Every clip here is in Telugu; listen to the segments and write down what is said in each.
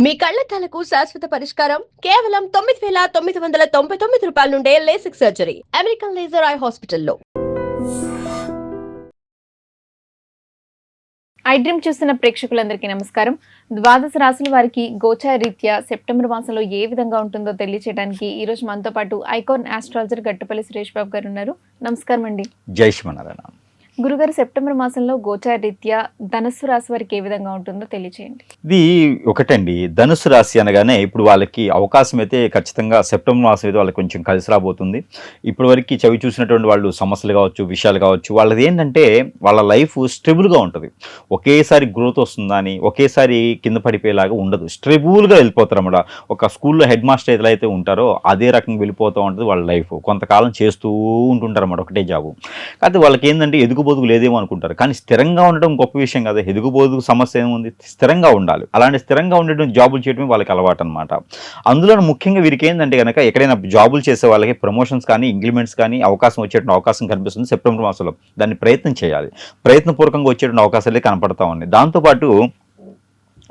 మీ కళ్లద్దాలకు శాశ్వత పరిష్కారం కేవలం 9,999 రూపాయల నుండే LASIK surgery American laser eye హాస్పిటల్లో. ఐ డ్రీమ్ చూస్తున్న ప్రేక్షకులందరికీ నమస్కారం. ద్వాదశ రాశుల వారికి గోచార రీత్యా సెప్టెంబర్ మాసంలో ఏ విధంగా ఉంటుందో తెలియచేయడానికి ఈ రోజు మనతో పాటు ఐకాన్ ఆస్ట్రాలజర్ గట్టుపల్లి సురేష్ బాబు గారు ఉన్నారు. నమస్కారం అండి. జై శ్రీమన్నారాయణ. గురుగారు, సెప్టెంబర్ మాసంలో గోచార రీత్యా ధనుస్సు రాశి వారికి ఏ విధంగా ఉంటుందో తెలియచేయండి. ఇది ఒకటండి, ధనుసు రాశి అనగానే ఇప్పుడు వాళ్ళకి అవకాశం అయితే ఖచ్చితంగా సెప్టెంబర్ మాసం అయితే వాళ్ళకి కొంచెం కలిసి రాబోతుంది. ఇప్పటి వరకు చవి చూసినటువంటి వాళ్ళు సమస్యలు కావచ్చు, విషయాలు కావచ్చు, వాళ్ళది ఏంటంటే వాళ్ళ లైఫ్ స్టెబుల్గా ఉంటుంది. ఒకేసారి గ్రోత్ వస్తుందా అని ఒకేసారి కింద పడిపోయేలాగా ఉండదు. స్టెబుల్గా వెళ్ళిపోతారు అన్నమాట. ఒక స్కూల్లో హెడ్ మాస్టర్ ఏదైతే ఉంటారో అదే రకంగా వెళ్ళిపోతూ ఉంటుంది వాళ్ళ లైఫ్. కొంతకాలం చేస్తూ ఉంటుంటారు అన్నమాట ఒకటే జాబు. కాకపోతే వాళ్ళకి ఏంటంటే ఎదుగుబోదుగు లేదేమో అనుకుంటారు, కానీ స్థిరంగా ఉండడం గొప్ప విషయం కదా. ఎదుగుబోదుగు సమస్య ఏముంది, స్థిరంగా ఉండాలి. అలాంటి స్థిరంగా ఉండేటువంటి జాబులు చేయడమే వాళ్ళకి అలవాటు అనమాట. అందులో ముఖ్యంగా వీరికి ఏంటంటే కనుక ఎక్కడైనా జాబులు చేసే వాళ్ళకి ప్రమోషన్స్ కానీ ఇంక్రిమెంట్స్ కానీ అవకాశం అవకాశం కనిపిస్తుంది సెప్టెంబర్ మాసంలో. దాన్ని ప్రయత్నం చేయాలి. ప్రయత్నపూర్వకంగా వచ్చేటువంటి అవకాశాలే కనపడతా ఉన్నాయి. దాంతోపాటు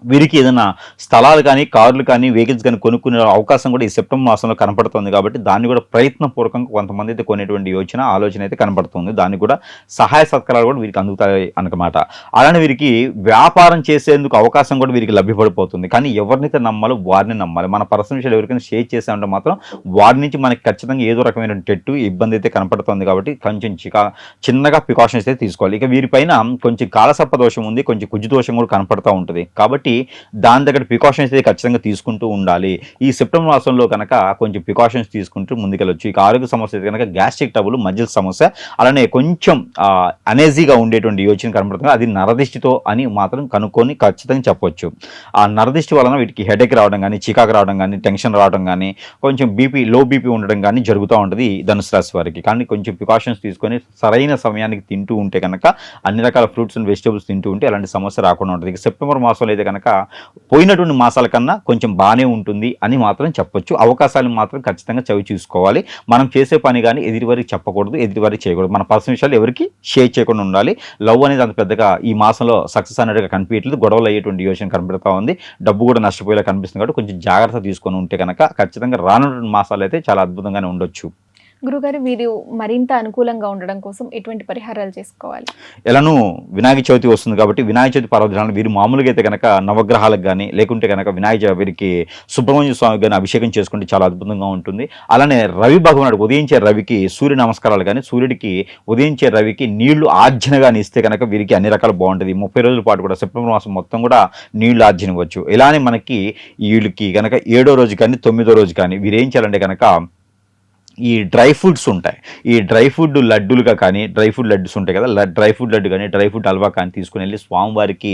వీరికి ఏదైనా స్థలాలు కానీ కార్లు కానీ వెహికల్స్ కానీ కొనుక్కునే అవకాశం కూడా ఈ సెప్టెంబర్ మాసంలో కనపడుతుంది. కాబట్టి దాన్ని కూడా ప్రయత్నపూర్వకంగా కొంతమంది అయితే కొనేటువంటి ఆలోచన అయితే కనపడుతుంది. దానికి కూడా సహాయ సత్కారాలు కూడా వీరికి అందుతాయి అన్నమాట. అలానే వీరికి వ్యాపారం చేసేందుకు అవకాశం కూడా వీరికి లభ్యపడిపోతుంది. కానీ ఎవరినైతే నమ్మాలో వారిని నమ్మాలి. మన పర్సనల్ విషయాలు ఎవరికైనా షేర్ చేసామంటే మాత్రం వారి నుంచి మనకి ఖచ్చితంగా ఏదో రకమైన ఇబ్బంది అయితే కనపడుతుంది. కాబట్టి కొంచెం చిన్నగా ప్రికాషన్స్ అయితే తీసుకోవాలి. ఇక వీరిపైన కొంచెం కాలసర్ప దోషం ఉంది, కొంచెం కుజు దోషం కూడా కనపడుతూ ఉంటుంది. కాబట్టి దాని దగ్గర ప్రికాషన్స్ అయితే ఖచ్చితంగా తీసుకుంటూ ఉండాలి. ఈ సెప్టెంబర్ మాసంలో కనుక కొంచెం ప్రికాషన్స్ తీసుకుంటూ ముందుకెళ్ళొచ్చు. ఇక ఆరోగ్య సమస్య అయితే కనుక గ్యాస్ట్రిక్ ట్రబుల్, మజిల్ సమస్య, అలానే కొంచెం అనేజీగా ఉండేటువంటి యోచన కనపడుతుంది. అది నరదిష్టితో అని మాత్రం కనుక్కొని ఖచ్చితంగా చెప్పొచ్చు. ఆ నరదిష్టి వలన వీటికి హెడేక్ రావడం కానీ, చికాకు రావడం కానీ, టెన్షన్ రావడం కానీ, కొంచెం లో బీపీ ఉండడం కానీ జరుగుతూ ఉంటుంది ధనుసు రాశి వారికి. కానీ కొంచెం ప్రికాషన్స్ తీసుకొని సరైన సమయానికి తింటూ ఉంటే కనుక, అన్ని రకాల ఫ్రూట్స్ అండ్ వెజిటబుల్స్ తింటూ ఉంటే అలాంటి సమస్య రాకుండా ఉంటుంది. ఇక సెప్టెంబర్ మాసంలో అయితే కనుక పోయినటువంటి మాసాల కన్నా కొంచెం బాగానే ఉంటుంది అని మాత్రం చెప్పొచ్చు. అవకాశాలు మాత్రం ఖచ్చితంగా చవి చూసుకోవాలి. మనం చేసే పని కానీ ఎదుటివారికి చెప్పకూడదు, ఎదుటివారికి చేయకూడదు. మన పర్సనల్ విషయాలు ఎవరికి షేర్ చేయకుండా ఉండాలి. లవ్ అనేది అంత పెద్దగా ఈ మాసంలో సక్సెస్ అనేట్టుగా కనిపించట్లేదు. గొడవలు అయ్యేటువంటి యోచన కనబడుతూ ఉంది. డబ్బు కూడా నష్టపోయేలా కనిపిస్తుంది. కాబట్టి కొంచెం జాగ్రత్త తీసుకొని ఉంటే కనుక ఖచ్చితంగా రానున్న మాసాలు అయితే చాలా అద్భుతంగానే ఉండొచ్చు. గురుగారు, వీరు మరింత అనుకూలంగా ఉండడం కోసం ఎటువంటి పరిహారాలు చేసుకోవాలి? ఎలానూ వినాయక చవితి వస్తుంది కాబట్టి వినాయక చవితి పర్వదినాలు వీరు మామూలుగా అయితే కనుక నవగ్రహాలకు కానీ లేకుంటే కనుక వీరికి సుబ్రహ్మణ్య స్వామి కానీ అభిషేకం చేసుకుంటే చాలా అద్భుతంగా ఉంటుంది. అలానే రవి భగవానుడు ఉదయించే రవికి సూర్య నమస్కారాలు కానీ, సూర్యుడికి ఉదయించే రవికి నీళ్లు ఆర్జన కానీ ఇస్తే కనుక వీరికి అన్ని రకాలు బాగుంటుంది. 30 రోజుల పాటు కూడా సెప్టెంబర్ మాసం మొత్తం కూడా నీళ్లు ఆర్జన ఇవ్వచ్చు. ఇలానే మనకి వీళ్ళకి కనుక 7వ రోజు కానీ 9వ రోజు కానీ వీరు ఏం చేయాలంటే కనుక ఈ డ్రై ఫ్రూట్స్ ఉంటాయి. ఈ డ్రై ఫ్రూట్ లడ్డులుగా కానీ, డ్రై ఫ్రూట్ లడ్డుస్ ఉంటాయి కదా, డ్రై ఫ్రూట్ లడ్డు కానీ డ్రై ఫ్రూట్ హల్వా కానీ తీసుకుని వెళ్ళి స్వామివారికి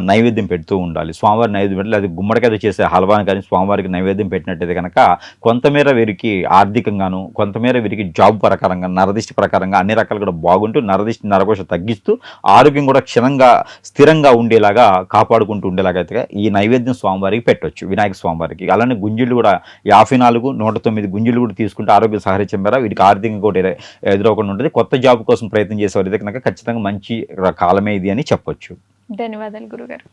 నైవేద్యం పెడుతూ ఉండాలి. స్వామివారి నైవేద్యం పెట్టి అది గుమ్మడికాయ చేసే హల్వాని కానీ స్వామివారికి నైవేద్యం పెట్టినట్టయితే కనుక కొంతమేర వీరికి ఆర్థికంగాను, కొంతమేర వీరికి జాబ్ ప్రకారంగా, నరదిష్టి ప్రకారంగా అన్ని రకాలు కూడా బాగుంటూ నరదిష్టి నరకోశ తగ్గిస్తూ ఆరోగ్యం కూడా స్థిరంగా ఉండేలాగా కాపాడుకుంటూ ఉండేలాగా అయితే ఈ నైవేద్యం స్వామివారికి పెట్టవచ్చు, వినాయక స్వామివారికి. అలానే గుంజులు కూడా 54, 109 గుంజులు కూడా తీసుకుంటే ఆరోగ్య సహరించడం ద్వారా వీటికి ఆర్థికంగా కూడా ఎదురవకుండా ఉంటుంది. కొత్త జాబ్ కోసం ప్రయత్నం చేసేవారు అయితే కనుక ఖచ్చితంగా మంచి కాలమే ఇది అని చెప్పొచ్చు. ధన్యవాదాలు గురుగారు.